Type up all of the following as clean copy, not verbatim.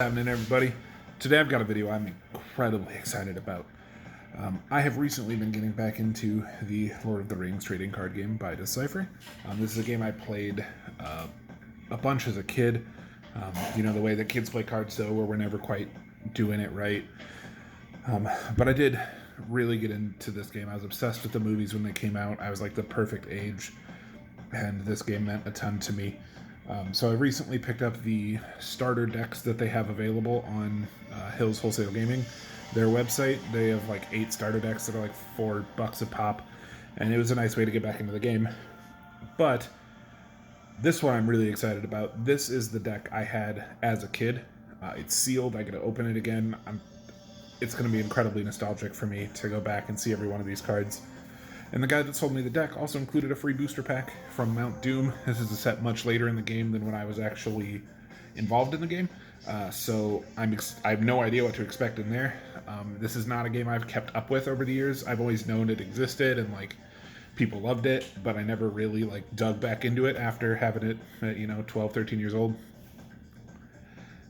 Happening, everybody. Today I've got a video I'm incredibly excited about. I have recently been getting back into the Lord of the Rings trading card game by Decipher. This is a game I played a bunch as a kid. The way that kids play cards, though, where we're never quite doing it right. But I did really get into this game. I was obsessed with the movies when they came out. I was like the perfect age, and this game meant a ton to me. So I recently picked up the starter decks that they have available on Hills Wholesale Gaming. Their website, they have like 8 starter decks that are like $4 a pop, and it was a nice way to get back into the game. But this one I'm really excited about. This is the deck I had as a kid. It's sealed. I get to open it again. It's going to be incredibly nostalgic for me to go back and see every one of these cards. And the guy that sold me the deck also included a free booster pack from Mount Doom. This is a set much later in the game than when I was actually involved in the game. So I have no idea what to expect in there. This is not a game I've kept up with over the years. I've always known it existed and people loved it, but I never really dug back into it after having it at 12, 13 years old.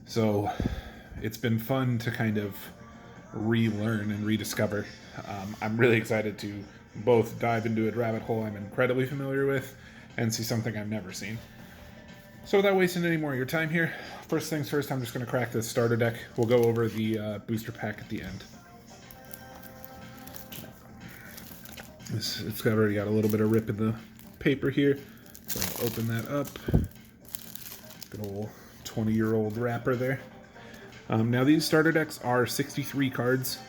So it's been fun to kind of relearn and rediscover. I'm really excited to both dive into a rabbit hole I'm incredibly familiar with and see something I've never seen. So without wasting any more of your time here, first things first, I'm just going to crack this starter deck. We'll go over the booster pack at the end. It's already got a little bit of rip in the paper here, so I'll open that up. Good old 20-year-old wrapper there. Now these starter decks are 63 cards.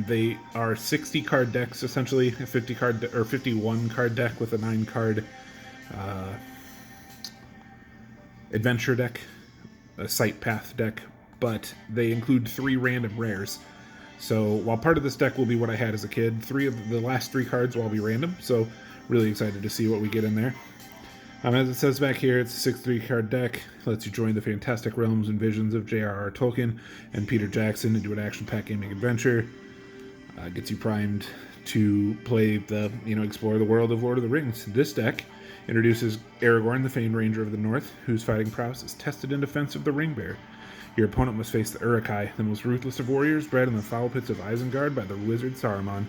They are 60 card decks, essentially a 51 card deck with a 9 card adventure deck, a sight path deck, but they include 3 random rares. So while part of this deck will be what I had as a kid, the last 3 cards will all be random. So really excited to see what we get in there. As it says back here, it's a 63 card deck. Lets you join the fantastic realms and visions of J.R.R. Tolkien and Peter Jackson into an action-packed gaming adventure. Gets you primed to play explore the world of Lord of the Rings. This deck introduces Aragorn, the famed Ranger of the North, whose fighting prowess is tested in defense of the Ring Bear. Your opponent must face the Uruk-hai, the most ruthless of warriors, bred in the foul pits of Isengard by the wizard Saruman.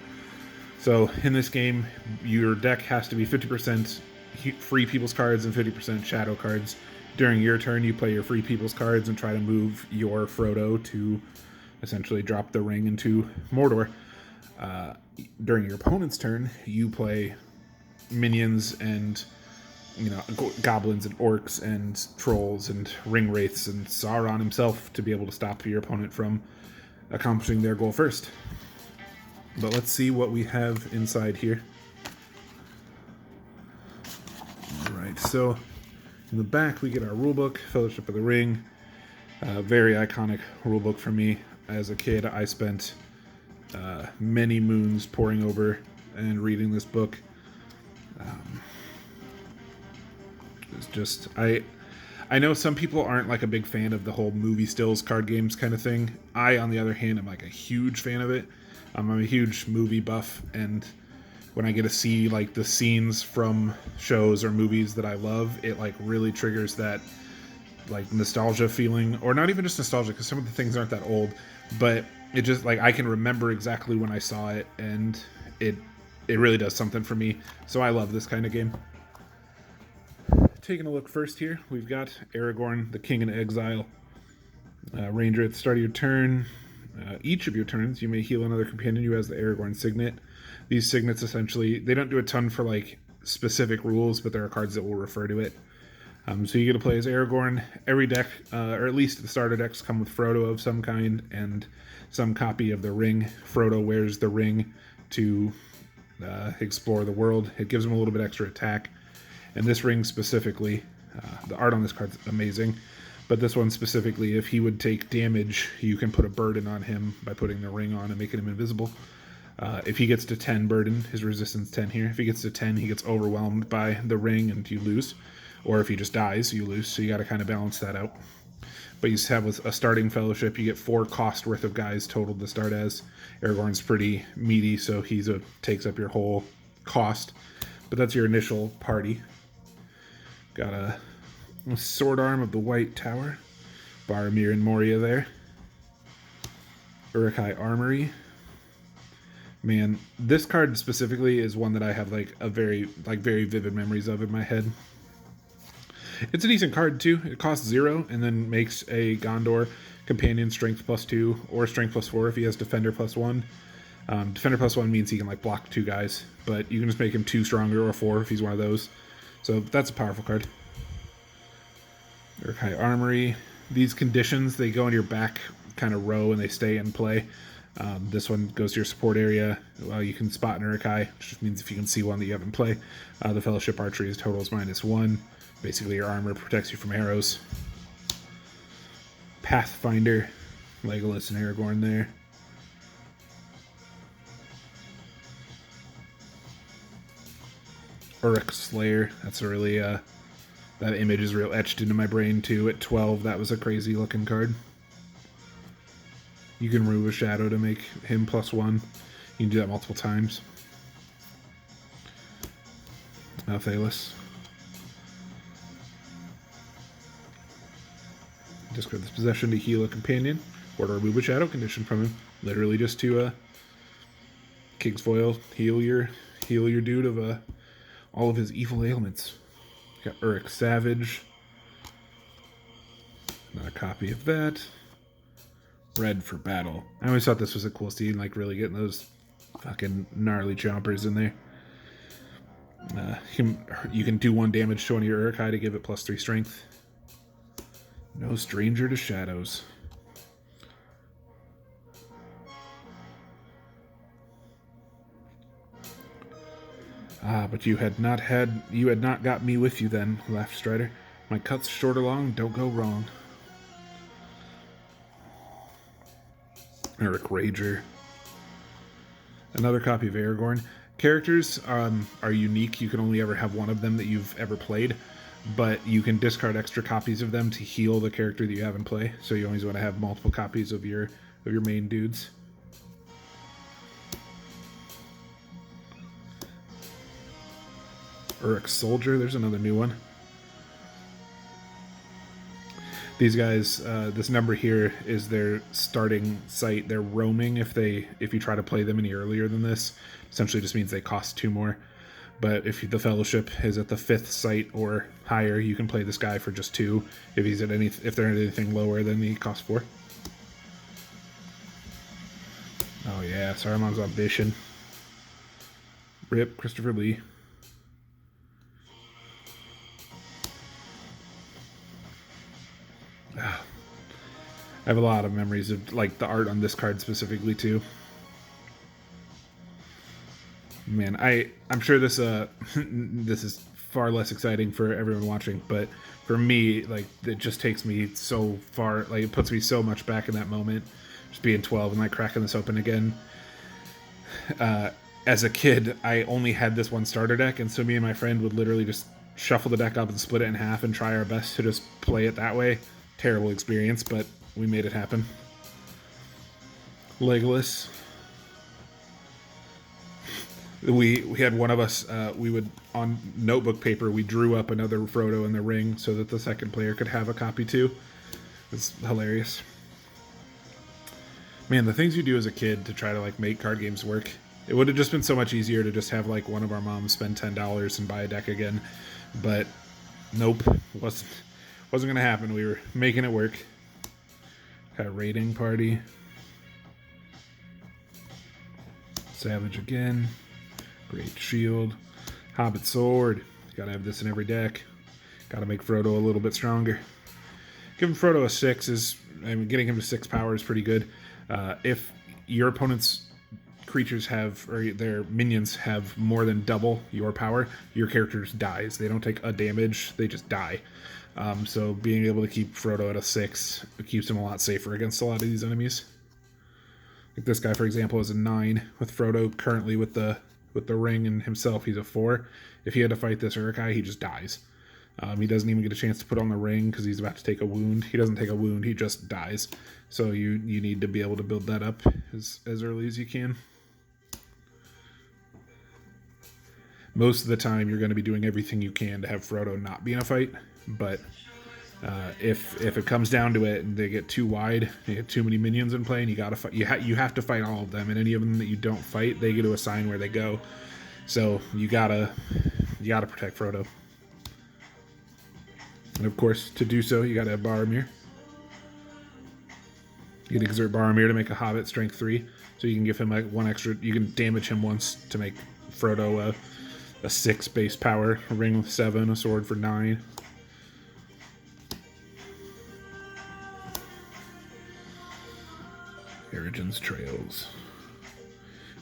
So in this game, your deck has to be 50% free people's cards and 50% shadow cards. During your turn, you play your free people's cards and try to move your Frodo to essentially drop the ring into Mordor. During your opponent's turn, you play minions and goblins and orcs and trolls and ring wraiths and Sauron himself to be able to stop your opponent from accomplishing their goal first. But let's see what we have inside here. Alright, so in the back we get our rulebook, Fellowship of the Ring. Very iconic rulebook for me. As a kid, I spent many moons poring over and reading this book. It's just, I know some people aren't a big fan of the whole movie stills card games kind of thing. I, on the other hand, am a huge fan of it. I'm a huge movie buff, and when I get to see the scenes from shows or movies that I love, it really triggers that nostalgia feeling, or not even just nostalgia, because some of the things aren't that old, but it just I can remember exactly when I saw it, and it really does something for me. So I love this kind of game. Taking a look first here, we've got Aragorn, the King in Exile. Ranger, at the start of your turn, each of your turns, you may heal another companion who has the Aragorn signet. These signets essentially, they don't do a ton for specific rules, but there are cards that will refer to it. So you get to play as Aragorn. Every deck, or at least the starter decks, come with Frodo of some kind and some copy of the ring. Frodo wears the ring to explore the world. It gives him a little bit extra attack. And this ring specifically, the art on this card's amazing. But this one specifically, if he would take damage, you can put a burden on him by putting the ring on and making him invisible. If he gets to 10 burden, his resistance 10 here. If he gets to 10, he gets overwhelmed by the ring and you lose. Or if he just dies, you lose. So you got to kind of balance that out. But you have a starting fellowship, you get 4 cost worth of guys total to start as. Aragorn's pretty meaty, so he takes up your whole cost. But that's your initial party. Got a sword arm of the White Tower. Boromir and Moria there. Urukai Armory. Man, this card specifically is one that I have like a very vivid memories of in my head. It's a decent card too. It costs 0 and then makes a Gondor companion strength +2 or strength +4 if he has defender +1. Defender +1 means he can like block 2 guys, but you can just make him 2 stronger or 4 if he's one of those. So that's a powerful card. Urukai Armory. These conditions, they go in your back kind of row and they stay in play. This one goes to your support area. Well, you can spot an Urukai, which just means if you can see one that you have in play. The Fellowship Archery is totals -1. Basically, your armor protects you from arrows. Pathfinder, Legolas and Aragorn there. Uruk Slayer, that's a really, that image is real etched into my brain too. At 12, that was a crazy looking card. You can remove a shadow to make him +1. You can do that multiple times. Thalos. Discard this possession to heal a companion, or to remove a shadow condition from him. Literally just to King's Foil, heal your dude of all of his evil ailments. Got Uruk Savage. Another copy of that. Red for battle. I always thought this was a cool scene, like really getting those fucking gnarly chompers in there. You can do 1 damage to one of your Urukai to give it +3 strength. No stranger to shadows. But you had not got me with you then, laughed Strider. My cuts short or long don't go wrong. Uruk Rager. Another copy of Aragorn. Characters are unique. You can only ever have one of them that you've ever played, but you can discard extra copies of them to heal the character that you have in play. So you always want to have multiple copies of your main dudes. Uruk Soldier, there's another new one. These guys, this number here is their starting site. They're roaming if you try to play them any earlier than this. Essentially just means they cost 2 more. But if the Fellowship is at the 5th site or higher, you can play this guy for just 2. If they're at anything lower, then he costs 4. Oh yeah, Saruman's Ambition. Rip, Christopher Lee. I have a lot of memories of like the art on this card specifically too. Man, I'm sure this this is far less exciting for everyone watching, but for me, like it just takes me so far, like it puts me so much back in that moment, just being 12 and like cracking this open again. As a kid, I only had this one starter deck, and so me and my friend would literally just shuffle the deck up and split it in half and try our best to just play it that way. Terrible experience, but we made it happen. Legolas. We had one of us, we would, on notebook paper, we drew up another Frodo in the ring so that the second player could have a copy too. It's hilarious. Man, the things you do as a kid to try to like make card games work. It would have just been so much easier to just have like one of our moms spend $10 and buy a deck again. But nope, wasn't gonna happen. We were making it work. Got a raiding party. Savage again. Great shield. Hobbit sword. Gotta have this in every deck. Gotta make Frodo a little bit stronger. Giving Frodo a 6 is, getting him to 6 power is pretty good. If your opponent's creatures have, or their minions have more than double your power, your character just dies. They don't take a damage, they just die. So being able to keep Frodo at a 6 keeps him a lot safer against a lot of these enemies. Like this guy, for example, is a 9 with Frodo currently with the ring, and himself he's a 4. If he had to fight this Urukai, he just dies. He doesn't even get a chance to put on the ring because he's about to take a wound. He doesn't take a wound, he just dies. So you need to be able to build that up as early as you can. Most of the time, you're going to be doing everything you can to have Frodo not be in a fight, but If it comes down to it and they get too wide, you get too many minions in play, and you have to fight all of them, and any of them that you don't fight, they get to assign where they go. So you gotta protect Frodo. And of course, to do so, you gotta have Boromir. You can exert Boromir to make a Hobbit strength 3, so you can give him like 1 extra. You can damage him once to make Frodo a 6 base power, a ring with 7, a sword for 9. Aragon's Trails.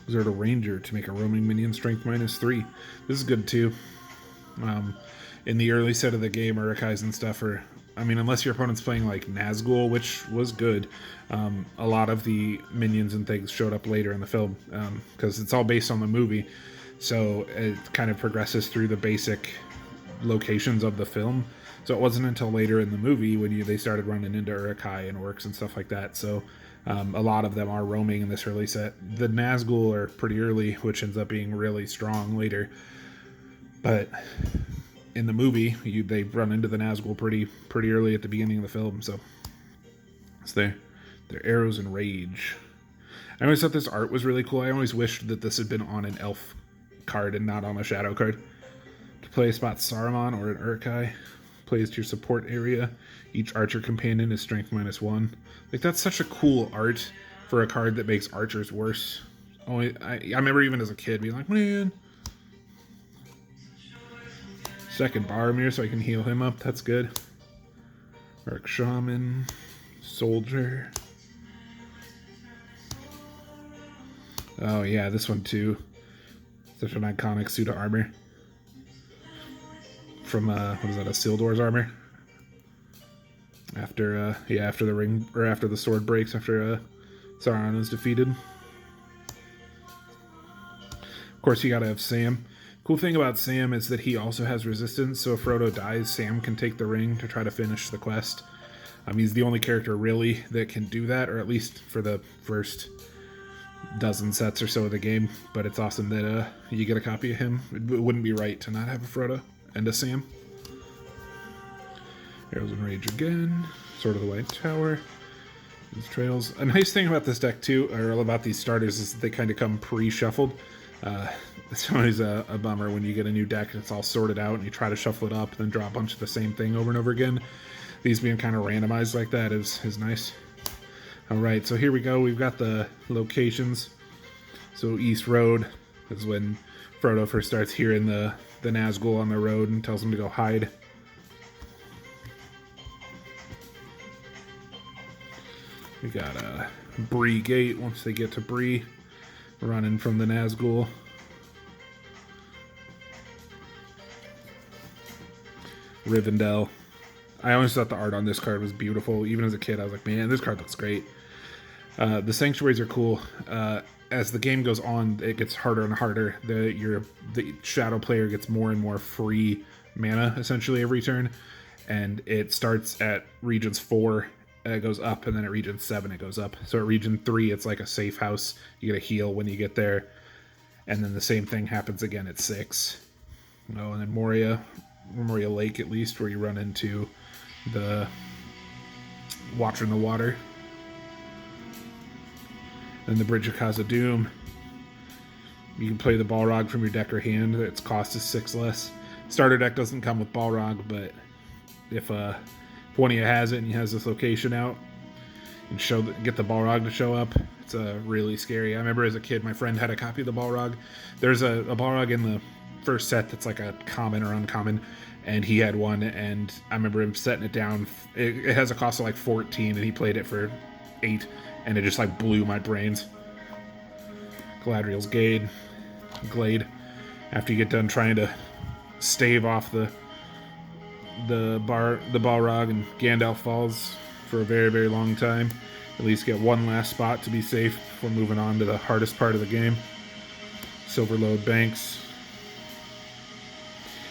Exert a Ranger to make a roaming minion strength -3. This is good too. In the early set of the game, Urukais and stuff are, I mean, unless your opponent's playing like Nazgul, which was good, a lot of the minions and things showed up later in the film, because it's all based on the movie, so it kind of progresses through the basic locations of the film. So it wasn't until later in the movie when they started running into Urukai and orcs and stuff like that. So a lot of them are roaming in this early set. The Nazgul are pretty early, which ends up being really strong later. But in the movie, they run into the Nazgul pretty early at the beginning of the film. So it's their arrows and rage. I always thought this art was really cool. I always wished that this had been on an elf card and not on a shadow card. To play a spot Saruman or an Urukai, plays to your support area. Each archer companion is strength -1. Like, that's such a cool art for a card that makes archers worse. I remember even as a kid being like, man. Second Boromir so I can heal him up. That's good. Orc Shaman. Soldier. Oh yeah, this one too. Such an iconic suit of armor. From what is that, a Isildur's armor? After the ring, or after the sword breaks, after Sauron is defeated. Of course, you gotta have Sam. Cool thing about Sam is that he also has resistance, so if Frodo dies, Sam can take the ring to try to finish the quest. He's the only character really that can do that, or at least for the first dozen sets or so of the game. But it's awesome that you get a copy of him. It wouldn't be right to not have a Frodo and a Sam. Arrows and Rage again. Sword of the White Tower. These trails. A nice thing about this deck too, or about these starters, is that they kind of come pre-shuffled. It's always a bummer when you get a new deck and it's all sorted out and you try to shuffle it up and then draw a bunch of the same thing over and over again. These being kind of randomized like that is nice. Alright, so here we go. We've got the locations. So East Road is when Frodo first starts hearing the Nazgul on the road and tells him to go hide. We got Bree Gate once they get to Bree, running from the Nazgul. Rivendell. I always thought the art on this card was beautiful. Even as a kid, I was like, man, this card looks great. The Sanctuaries are cool. As the game goes on, it gets harder and harder. The Shadow player gets more and more free mana, essentially, every turn. And it starts at Regions 4, it goes up, and then at Region 7, it goes up. So at Region 3, it's like a safe house. You get a heal when you get there. And then the same thing happens again at 6. Oh, and then Moria Lake, at least, where you run into the Watcher in the Water. And the Bridge of Khazad-dûm. You can play the Balrog from your deck or hand. Its cost is 6 less. Starter deck doesn't come with Balrog, but if one of you has it and he has this location out, and get the Balrog to show up, it's really scary. I remember as a kid, my friend had a copy of the Balrog. There's a Balrog in the first set that's like a common or uncommon, and he had one, and I remember him setting it down. It has a cost of like 14, and he played it for 8, and it just like blew my brains. Galadriel's Glade. After you get done trying to stave off the Balrog, and Gandalf falls for a very, very long time. At least get one last spot to be safe before moving on to the hardest part of the game. Silverlode Banks.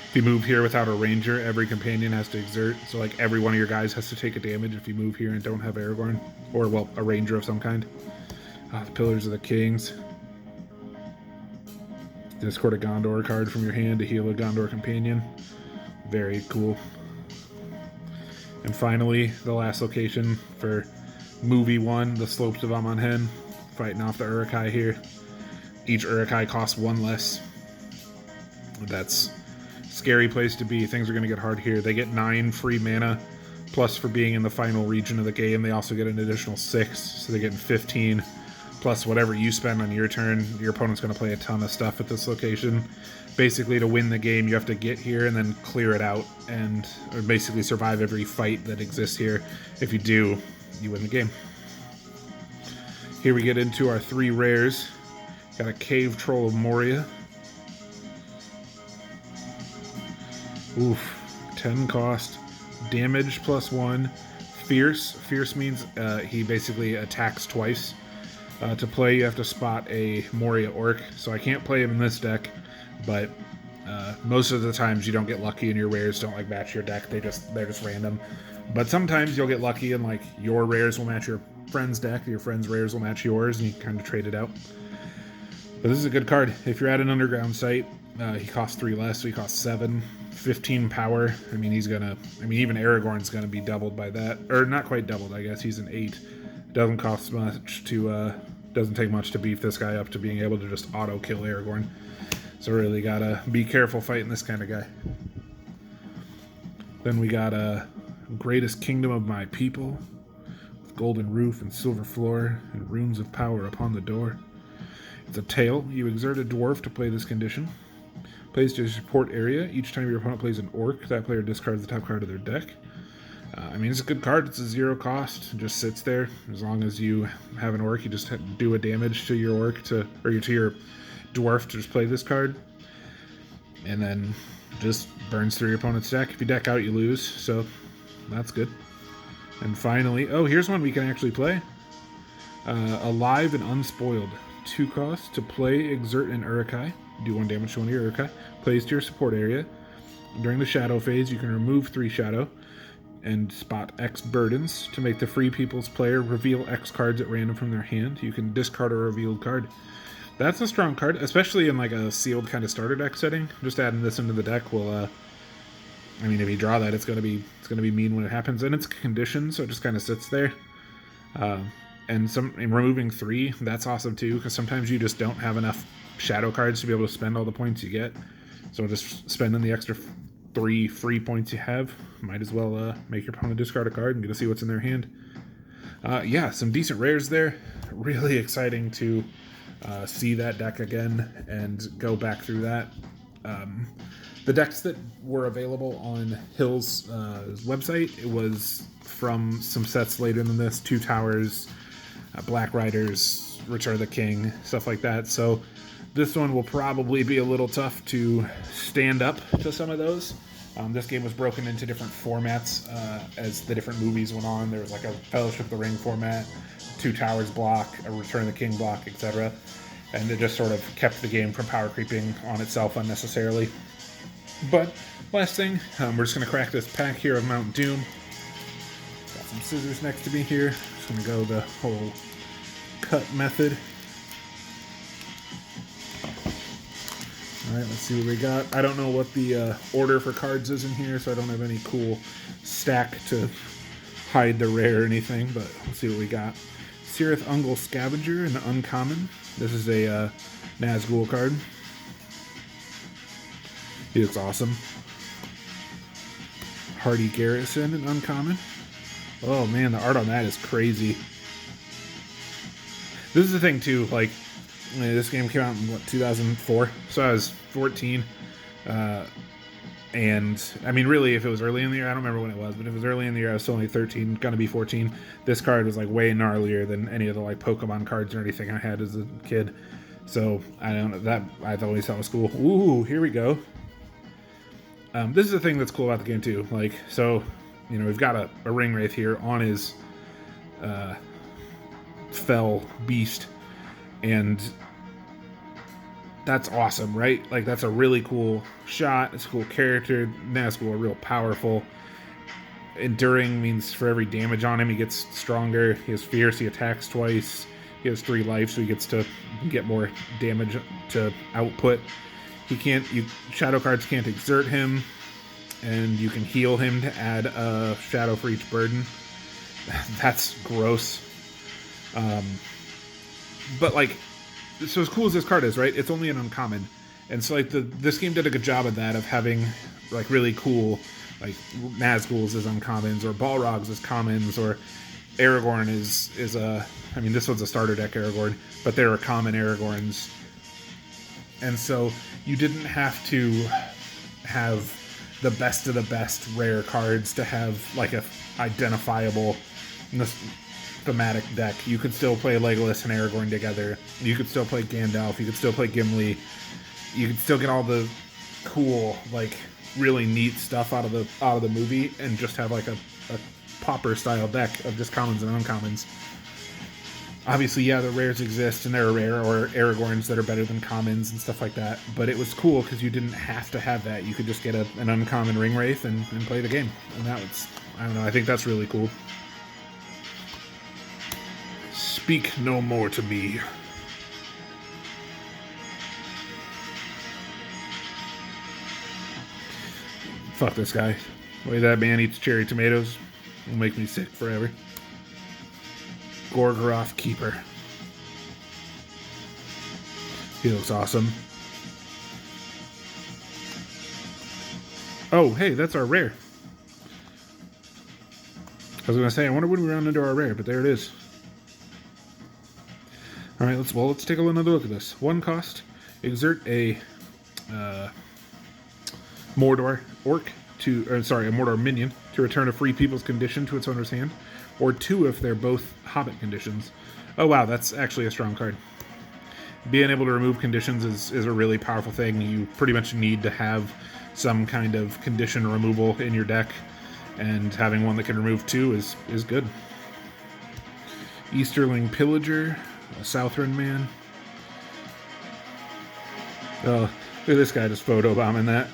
If you move here without a ranger, every companion has to exert. So like every one of your guys has to take a damage if you move here and don't have Aragorn. Or, well, a ranger of some kind. The Pillars of the Kings. Discord a Gondor card from your hand to heal a Gondor companion. Very cool. And finally, the last location for movie 1, the Slopes of Amonhen, fighting off the Urukai here. Each Urukai costs 1 less. That's a scary place to be. Things are going to get hard here. They get 9 free mana, plus for being in the final region of the game, they also get an additional 6, so they're getting 15. Plus whatever you spend on your turn, your opponent's going to play a ton of stuff at this location. Basically, to win the game, you have to get here and then clear it out, or basically survive every fight that exists here. If you do, you win the game. Here we get into our 3 rares. Got a Cave Troll of Moria. Oof. 10 cost. Damage +1. Fierce. Fierce means he basically attacks twice. To play, you have to spot a Moria Orc. So I can't play him in this deck, but most of the times you don't get lucky and your rares don't like match your deck. They're just random. But sometimes you'll get lucky and like your rares will match your friend's deck, your friend's rares will match yours, and you kind of trade it out. But this is a good card. If you're at an underground site, he costs 3 less, so he costs 7. 15 power. I mean, even Aragorn's gonna be doubled by that. Or not quite doubled, I guess. He's an 8. Doesn't cost much to, doesn't take much to beef this guy up to being able to just auto-kill Aragorn. So really gotta be careful fighting this kind of guy. Then we got Greatest Kingdom of My People, with golden roof and silver floor, and runes of power upon the door. It's a tale. You exert a dwarf to play this condition. Plays to your support area. Each time your opponent plays an orc, that player discards the top card of their deck. I mean, it's a good card. It's a 0 cost. It just sits there. As long as you have an orc, you just do a damage to your orc to your dwarf to just play this card. And then just burns through your opponent's deck. If you deck out, you lose. So that's good. And finally, oh, here's one we can actually play. Alive and Unspoiled. 2 costs. To play, exert an Urukai. Do 1 damage to one of your Urukai. Plays to your support area. During the shadow phase, you can remove 3 shadow and spot X burdens. To make the Free People's player reveal X cards at random from their hand, you can discard a revealed card. That's a strong card, especially in like a sealed kind of starter deck setting. Just adding this into the deck will, I mean, if you draw that, it's gonna be mean when it happens, and it's conditioned, so it just kind of sits there. And removing 3, that's awesome too, because sometimes you just don't have enough shadow cards to be able to spend all the points you get. So just spending the extra 3 free points you have, might as well make your opponent discard a card and get to see what's in their hand. Yeah, some decent rares there. Really exciting to see that deck again and go back through that. The decks that were available on Hill's website, it was from some sets later than this, 2 Towers, Black Riders, Return of the King, stuff like that. So this one will probably be a little tough to stand up to some of those. This game was broken into different formats as the different movies went on. There was like a Fellowship of the Ring format, 2 Towers block, a Return of the King block, etc. And it just sort of kept the game from power creeping on itself unnecessarily. But last thing, we're just going to crack this pack here of Mount Doom. Got some scissors next to me here. Just going to go the whole cut method. Alright, let's see what we got. I don't know what the order for cards is in here, so I don't have any cool stack to hide the rare or anything, but let's see what we got. Cirith Ungol Scavenger, an uncommon. This is a Nazgul card. He looks awesome. Hardy Garrison, an uncommon. Oh man, the art on that is crazy. This is the thing too, like, this game came out in, 2004? So I was 14. And, I mean, really, if it was early in the year, I don't remember when it was, but if it was early in the year, I was still only 13, gonna be 14. This card was, like, way gnarlier than any of the, like, Pokemon cards or anything I had as a kid. So, I don't know, that I always thought was cool. Ooh, here we go. This is the thing that's cool about the game, too. Like, so, you know, we've got a Ring Wraith here on his Fell Beast, and that's awesome, right? Like, that's a really cool shot. It's a cool character. Nazgul are real powerful. Enduring means for every damage on him, he gets stronger. He has fierce. He attacks twice. He has 3 life, so he gets to get more damage to output. He can't. Shadow cards can't exert him. and you can heal him to add a shadow for each burden. That's gross. But like, so as cool as this card is, right? It's only an uncommon, and so like this game did a good job of that, of having like really cool like Nazguls as uncommons, or Balrogs as commons, or Aragorn is a. I mean, this one's a starter deck Aragorn, but there are common Aragorns, and so you didn't have to have the best of the best rare cards to have like a identifiable thematic deck. You could still play Legolas and Aragorn together. You could still play Gandalf. You could still play Gimli. You could still get all the cool, like really neat stuff out of the movie, and just have like a Pauper style deck of just commons and uncommons. Obviously, yeah, the rares exist, and there are rare or Aragorns that are better than commons and stuff like that. But it was cool because you didn't have to have that. You could just get an uncommon Ringwraith and play the game. And that was, I don't know, I think that's really cool. Speak no more to me. Fuck this guy. The way that man eats cherry tomatoes will make me sick forever. Gorgoroth Keeper. He looks awesome. Oh, hey, that's our rare. I was gonna say, I wonder when we round into our rare, but there it is. All right, let's take another look at this. 1 cost, exert a Mordor orc a Mordor minion to return a free people's condition to its owner's hand, or 2 if they're both Hobbit conditions. Oh wow, that's actually a strong card. Being able to remove conditions is a really powerful thing. You pretty much need to have some kind of condition removal in your deck, and having one that can remove 2 is good. Easterling Pillager, a Southron man. Oh, look at this guy just photobombing that.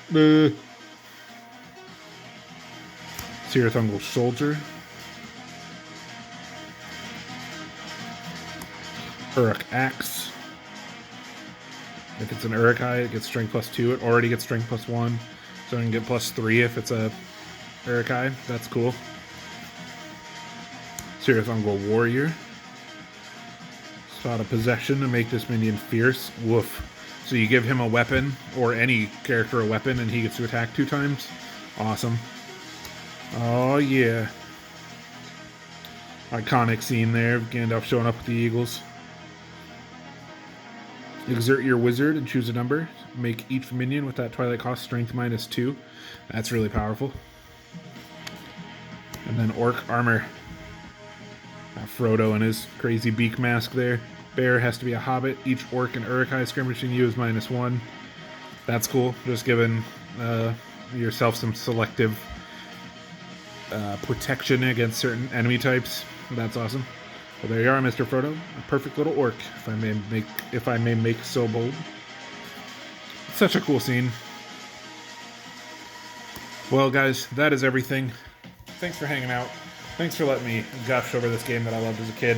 Cirithungel Soldier. Uruk Axe. If it's an Uruk-hai, it gets strength +2. It already gets strength +1. So it can get +3 if it's a Uruk-hai. That's cool. Cirithungel Warrior. Spot a possession to make this minion fierce. Woof. So you give him a weapon, or any character a weapon, and he gets to attack 2 times. Awesome. Oh yeah. Iconic scene there of Gandalf showing up with the eagles. Exert your wizard and choose a number. Make each minion with that Twilight cost strength -2. That's really powerful. And then Orc Armor. Frodo and his crazy beak mask there. Bear has to be a hobbit. Each orc and Uruk-hai skirmishing you is -1. That's cool. Just giving yourself some selective protection against certain enemy types. That's awesome. Well, there you are, Mr. Frodo. A perfect little orc, if I may make so bold. Such a cool scene. Well, guys, that is everything. Thanks for hanging out. Thanks for letting me gush over this game that I loved as a kid.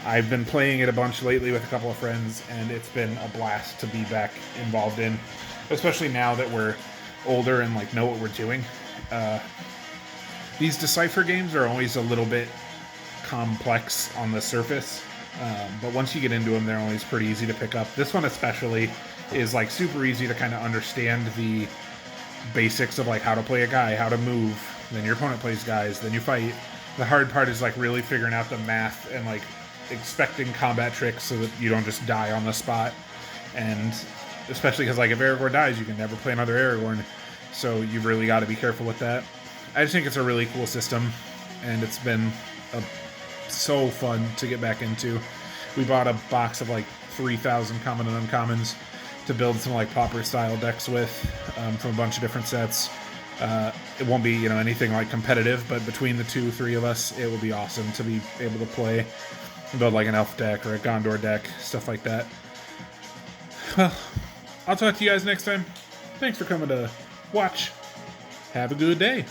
I've been playing it a bunch lately with a couple of friends, and it's been a blast to be back involved in, especially now that we're older and like know what we're doing. These Decipher games are always a little bit complex on the surface, but once you get into them, they're always pretty easy to pick up. This one especially is like super easy to kind of understand the basics of like how to play a guy, how to move, then your opponent plays guys, then you fight. The hard part is like really figuring out the math and like expecting combat tricks so that you don't just die on the spot. And especially because like if Aragorn dies, you can never play another Aragorn, so you've really got to be careful with that. I just think it's a really cool system, and it's been so fun to get back into. We bought a box of like 3,000 common and uncommons to build some like Pauper style decks with, from a bunch of different sets. It won't be, anything like competitive, but between the 2-3 of us, it will be awesome to be able to play, build like an elf deck or a Gondor deck, stuff like that. Well, I'll talk to you guys next time. Thanks for coming to watch. Have a good day.